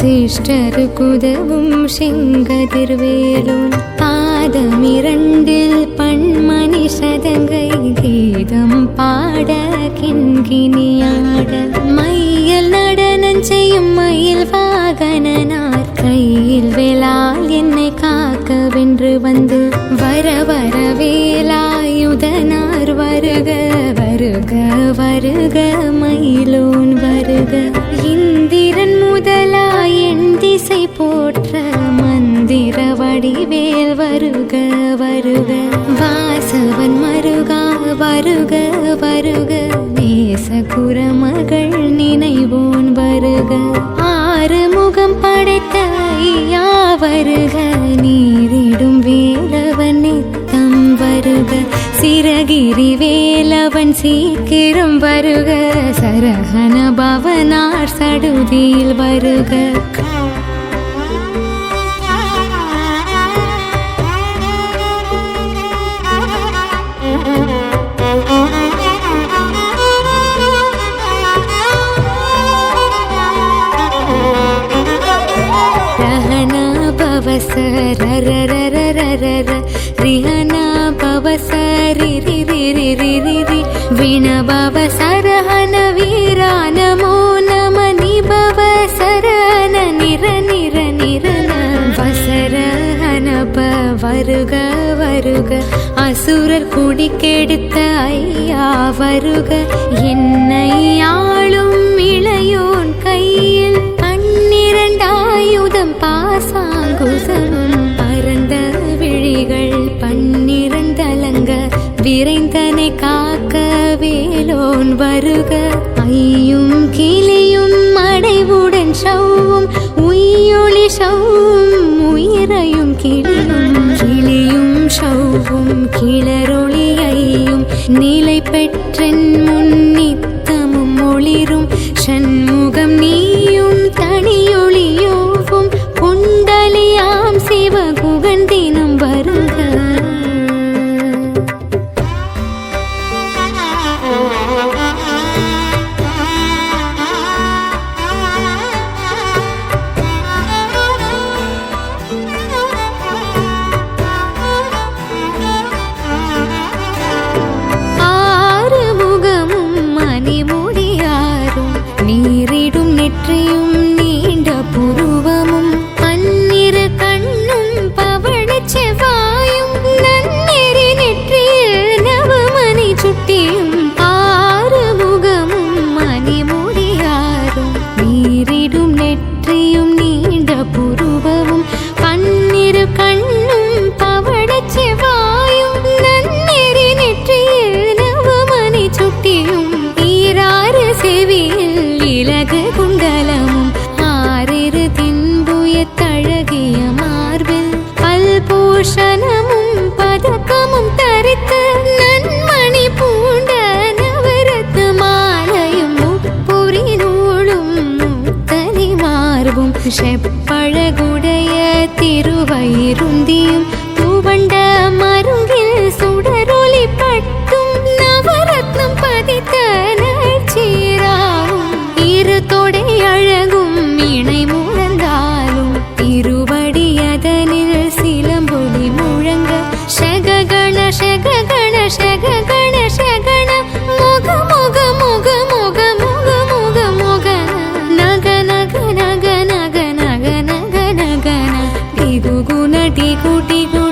சிஷ்டருக்குதவும் செங்கதிர்வேலோன் பாதமிரண்டில் பன்மணி சதங்கை கீதம் பாட கிண்கிணியாட மையல் நடனம் செய்யும் மயில் வாகனனார் கையில் வேளால் என்னை காக்க வென்று வந்து வர வர வேலாயுதனார் வருக வருக வருக மயிலோன் வருக இந்திரன் முதலாய் என் திசை போற்ற மந்திர வடிவேல் வருக வருக வாசவன் மருகா வருக வருக நேசகுரமகள் நினைவோன் வருக ஆறுமுகம் படைத்த ஐயா வருக நீரிடும் வேலவன் நித்தம் வருக சிரகிரி வேலவன் சீக்கிரம் வருக சரஹன பவனார் சடுதியில் வருக ரிஹனா பவசரி ரி விணபவ சரஹன வீரா நமோ நம நிபவ சரண நிர நிர நிரன வசரஹனப வருக வருக அசுரர் குடிக்கெடுத்த ஐயா வருக என்னை ஆளும் இளையோன் கையில் பன்னிரண்டாயுதம் பாசாங்குசமும் பரந்த விழிகள் பன்னிரண்டலங்க விரைந்தனை காக்க வேலோன் வருக ஐயும் கிளியும் அடைவுடன் சவ்வும் உயிரொளி சவ்வும் உயிரையும் கிளியும் சவ்வும் கிளரொளியையும் நிலை பெற்றன் முன்னித்தமும் ஒளிரும் சண்முகம் நீயும் தனியொளியோவும் குண்டலியாம் சிவகுகந்தினம் வருக ஆறுமுகமும் மணிமுடியாரும் நீரிடும் நெற்றியும் நீண்ட புருவமும் பன்னிரு கண்ணும் பவழச் செவ்வாயும் நன்னெறி நெற்றியில் நவமணி சுட்டியும் ஆறுமுகமும் மணிமுடியாரும் நீரிடும் நெற்றியும் நீண்ட புருவமும் பன்னிரு கண்ணும் பவழச் செவ்வாயும் நன்னெறி நெற்றியில் நவமணி சுட்டியும் ஈராறு செவியில் இலகு குண்டலமும் ஆறிரு தின்புய தழகிய மார்பில் பல்பூஷணமும் பதக்கமும் தரித்த நன்மணி பூண்ட நவரத்து மாலையும் முப்புரி நூலும் முத்தனி மார்பும் செப்பழகுடைய திருவயிருந்தியும் துவண்ட மருங்கில் சுடரொளி பட்டும் நவரத்னம் பதித்த நற்சீராவும் இரு தொடை அழகும் இணை முழந்தாலும் திருவடியதனில் சிலம்பொலி முழங்க ஷககண ஷககண ஷககண ஷகண முக முக முக முக முக முக முக நக நக நக நக நக நக நக டிகு குண டிகு டிகு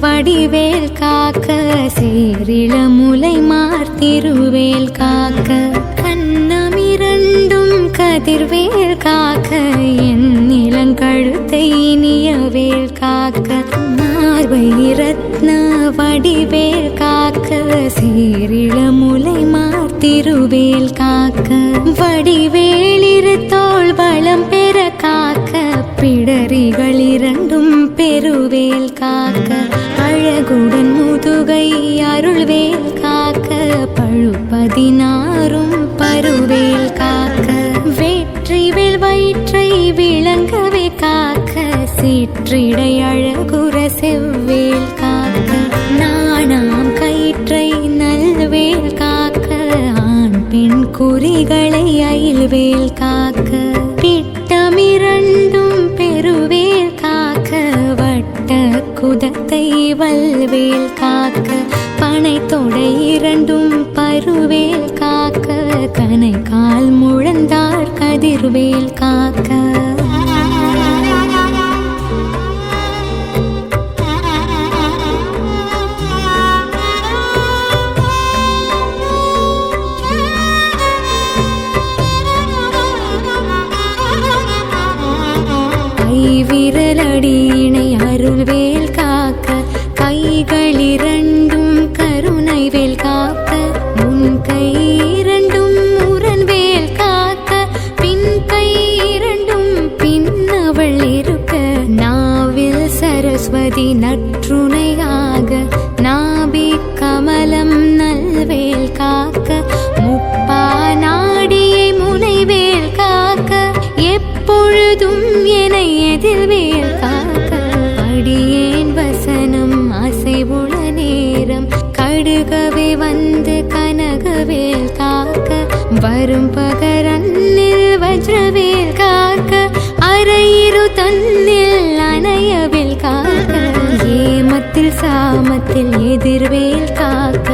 வடிவேல் காக்க சேரிளமுலை மார்த்திருவேல் காக்க கண்ணமிரண்டும் கதிர்வேல் காக்க என் நிலங்கழுத்தை இனியவேல் காக்க மார்பை ரத்ன வடிவேல் காக்க சேரிளமுலை மார்த்திருவேல் காக்க வடிவேலிரு தோள் வளம் பெற காக்க பிடரிகள் இரண்டும் பெருவேல் காக்க அழகுடன் முதுகை அருள்வேல் காக்க பழுப்பதினாரும் பருவேல் காக்க வெற்றிவேல் வயிற்றை விளங்கவே காக்க சிற்றிடை அழகுற செவ்வேல் காக்க நாணாம் கயிற்றை நல்வேல் காக்க ஆண் பெண் குறிகளை அயில்வேல் காக்க பிட்டமிரண்டும் பெருவேல் காக்க வட்ட குதத்தை வல்வேல் காக்க பனை தொடை இரண்டும் பருவேல் காக்க கனை கால் முழந்தார் கதிர்வேல் காக்க விரலடியினை அருள்வேல் காக்க கைகளிரண்டும் கருணைவேல் காக்க முன் கை இரண்டும் முரண்வேல் காக்க பின் கை இரண்டும் பின்னவள் இருக்க நாவில் சரஸ்வதி நற்றுணையாக நாபி கமலம் நல்வேல் காக்க முப்பா நாடியை முனைவேல் காக்க எப்பொழுதும் என்னை எதிர்வேல் காக்க அடியேன் வசனம் அசைவுள நேரம் கடுகவே வந்து கனகவேல் காக்க வரும் பகரன்னில் வஜ்ரவேல் காக்க அரையிரு தன்னில் அணையவேல் காக்க ஏமத்தில் சாமத்தில் எதிர்வேல் காக்க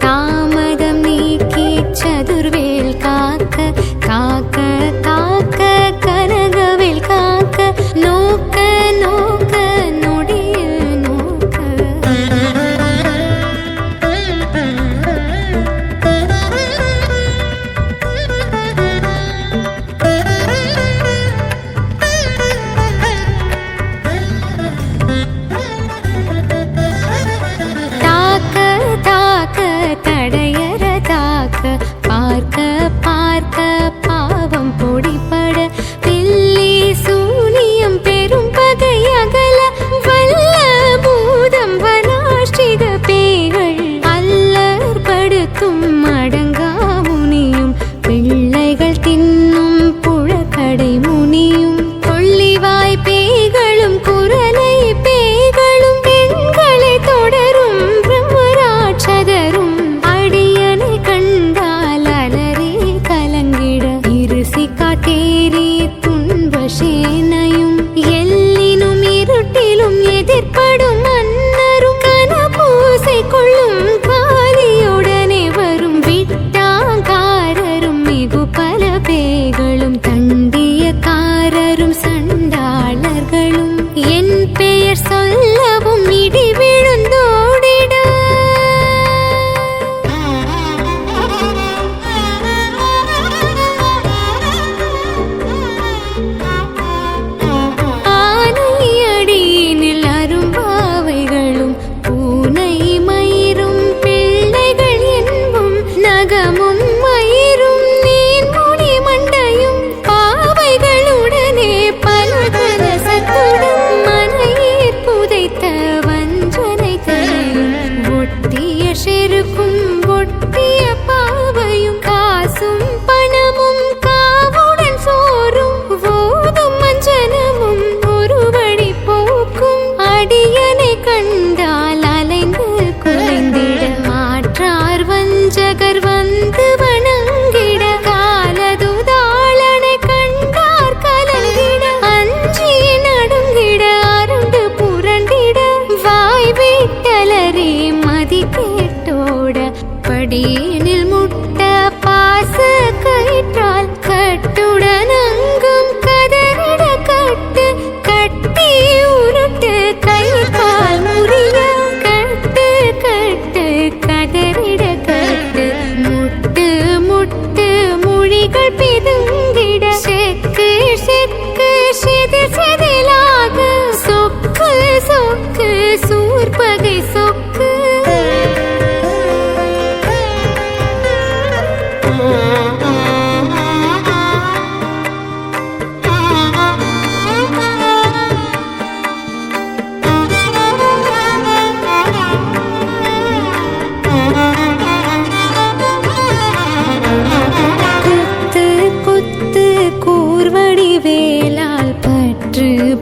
தாமதம் நீக்கி சதுர்வேல் காக்க காக்க காக்க கனகவேல் காக்க நோக்க நோக்க நொடியில் நோக்க தாக்க தாக்க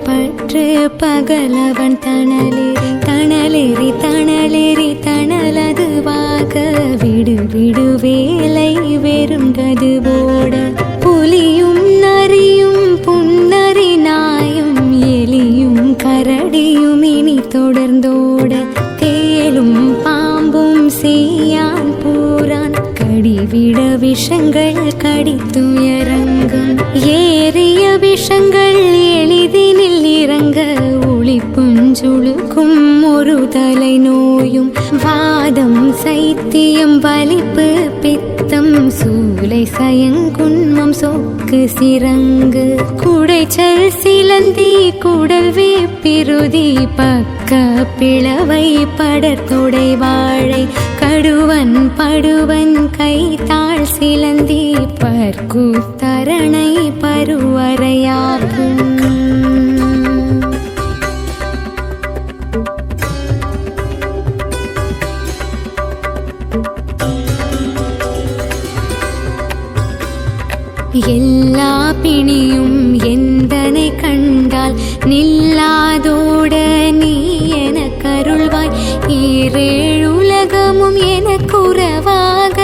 பற்று பகலவன் தணலேறி தணலதுவாக விடு விடு வேலை வெறுங்கது போட புலியும் நரியும் புன்னரி நாயும் எலியும் கரடியும் இனி தொடர்ந்தோட தேலும் பாம்பும் செய்யான் பூரான் கடிவிட விஷங்கள் கடித்துயரங்கும் ஏறிய விஷங்கள் எளிதினில் இறங்க ஒளிப்புஞ்சுழுக்கும் ஒரு தலை நோயும் வாதம் சைத்தியம் வலிப்பு பித்தம் சூலை சயங்குன்மம் சொக்கு சிறங்கு குடைச்சல் சிலந்தி குடல் வேப்பிருதி பக்க பிளவை படர்தொடை வாழை கடுவன் படுவன் கைத்தாள் சிலந்தி பற்குத்தரணை பருவரையாக்கும் எல்லா பிணியும் எந்தனை கண்டால் நில்லாதோட நீ என கருள்வாய் ஈரேழுலகமும் எனக்குறவாக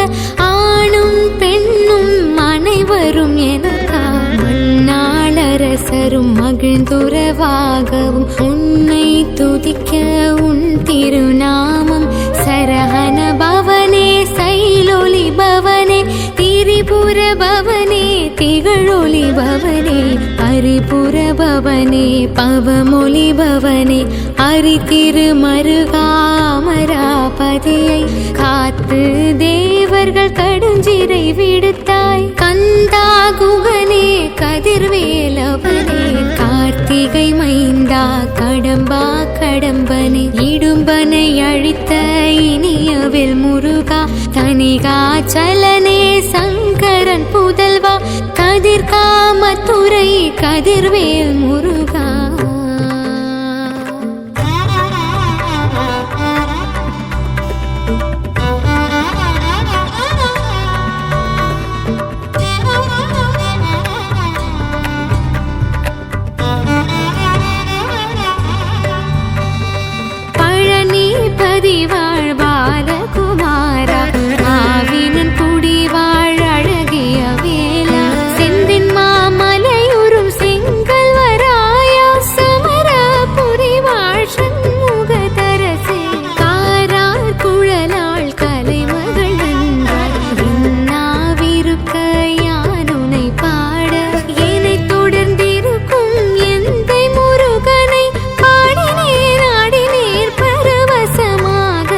ஆணும் பெண்ணும் அனைவரும் எனக்கா மண்ணாளரசரும் மகிழ்ந்துறவாகவும் உன்னை துதிக்க உன் திருநாமம் சரஹன பவனே சைலொலி பவனே திரிபுர பவனே திகழொலி பவனே அரிபுர பவனே பவமொழி பவனே அரி திருமருகாமராபதியை காத்து தேவர்கள் கடுஞ்சிறை விடுத்தாய் கந்தா குகனே கதிர்வேலவனே கார்த்திகை மைந்தா கடம்பா கடம்பனே இடும்பனை அழித்த இனியவில் முருகா தனிகாச்சலனே சங்கரன் புதல்வா கதிர்காமத்துறை கதிர்வேல் முருகா வாழ் பாலகுமாரா ஆவினன் குடி வாழ் அழகிய வேலா செந்தின் மாமலையுறும் செங்கல் வராயா சமரபுரி வாழ் சண்முகதரசே காரார் குழலாள் கலைமகள் நன்றாய் இன்னாவிருக்க யானுனை பாட என்னை தொடர்ந்திருக்கும் எந்தை முருகனை பாடினேன் ஆடினேன் பரவசமாக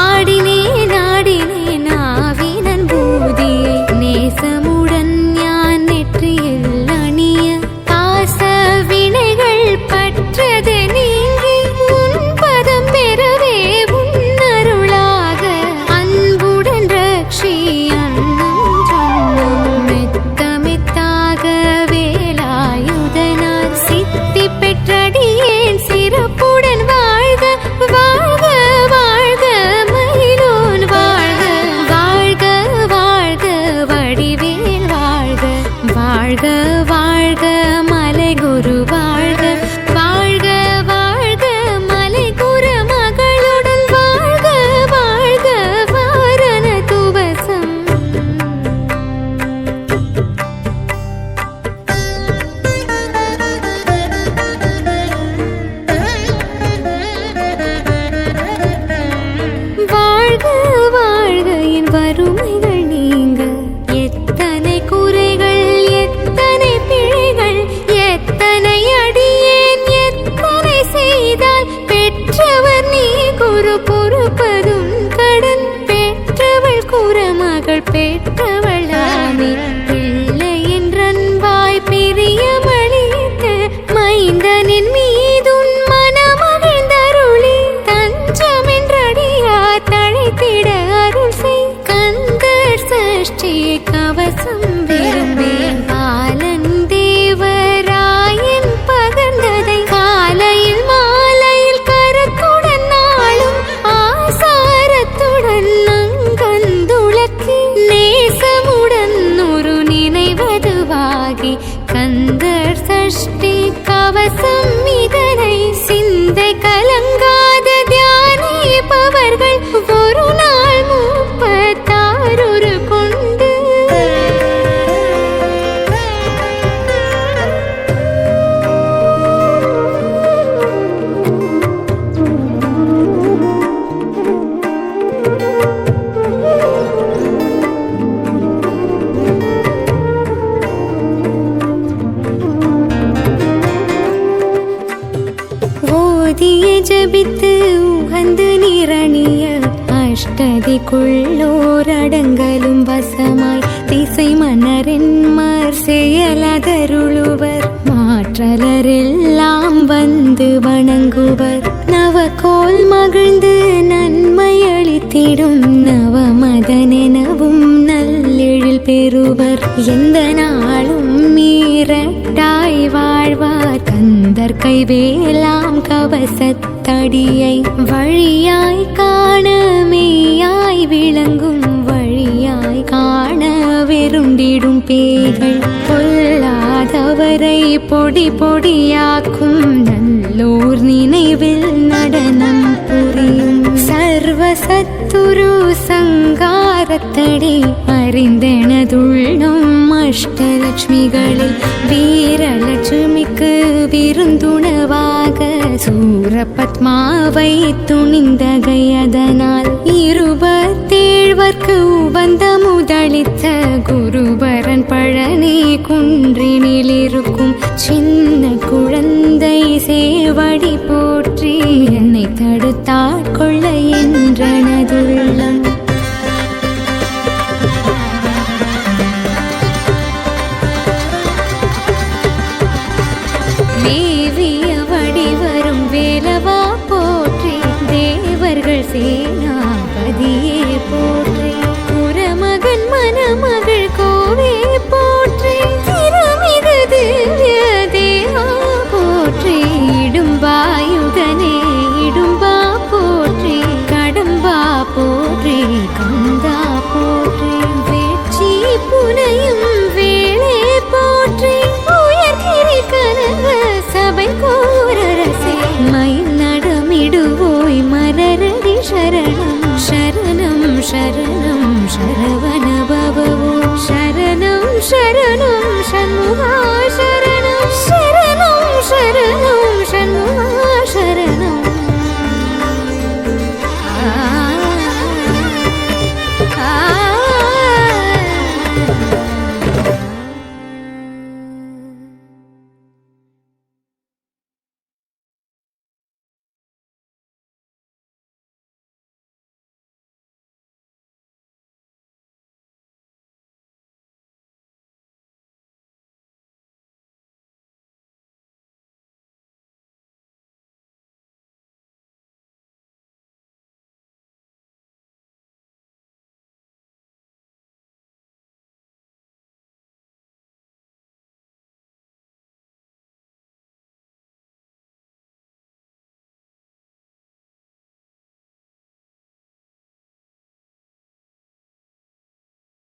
ஆடினேன் ஆடினேன் ஆவினன் பூதியை நேசமுடன் ஞான் நெற்றியில் அணிய பாச வினைகள் பற்றது நீங்கி உன் பதம் பெறவே உன்னருளாக அன்புடன் ரக்ஷி அன்னும் சொன்னும் மெத்த மெத்தாக வேலாயுதனார் சித்தி பெற்றடியேன் சிறப்புடன் வாழ்க வாழ்க வாழ்க மயிலோன் வாழ்க வாழ்க வாழ்க வடிவேல் வாழ்க வாழ்க வாழ்க மலை குரு வாழ்க வாழ்க வாழ்க மலை குரு மகளுடன் வாழ்க வாழ்க வாரண துவசம் வாழ்க வாழ்க என் வறுமைகள் நீங்க எத்தனை குறைகள் எத்தனை பிழைகள் எத்தனை மணிக்குள்ளோர் அடங்கலும் வசமாய் திசை மன்னரென்மர் செயலதருளுவர் மாற்றலரெல்லாம் வந்து வணங்குவர் நவகோல் மகிழ்ந்து நன்மை அளித்திடும் நவமதனெனவும் நல்லெழில் பெறுவர் எந்த நாளும் மீறட்டாய் வாழ்வார் கந்தர் கைவேலாம் கவசத்தடியை வழியாய் காண மெய்யாய் விளங்கும் வழியாய் காண வெருண்டிடும் பேய்கள் பொல்லாதவரை பொடி பொடியாக்கும் நல்லோர் நினைவில் நடனம் புரியும் சர்வசத்துரு சங்காரத்தடி அறிந்தெனதுள்ளும் அஷ்டலட்சுமிகளில் வீரலட்சுமிக்கு விருந்துணவாக சூரபத்மாவை துணிந்தகையதனால் 27 உவந்த முதளித்த குருபரன் பழனி குன்றினில் இருக்கும் சின்ன குழந்தை சேவடி போற்றி என்னை தடுத்தாட்கொள்ள என்றனதுள்ளம் தேவிய வடிவரும் வேலவா போற்றி தேவர்கள் சேனாபதியே போற்றி புறமகன் மணமகள் கோவே போற்றி திறமிகு திவ்ய தேவா போற்றி இடும்பாயுதனே இடும்பா போற்றி கடம்பா போற்றி கந்தா போற்றி வெற்றி புனையும் வேளே போற்றி உயர்கிரி கனக சபை கோரரசே மயில் நடமிடுவோய் மலரடி சரணம் சரணம் சரணம் சரவண பவோ சரணம் சரணம் சண்முகா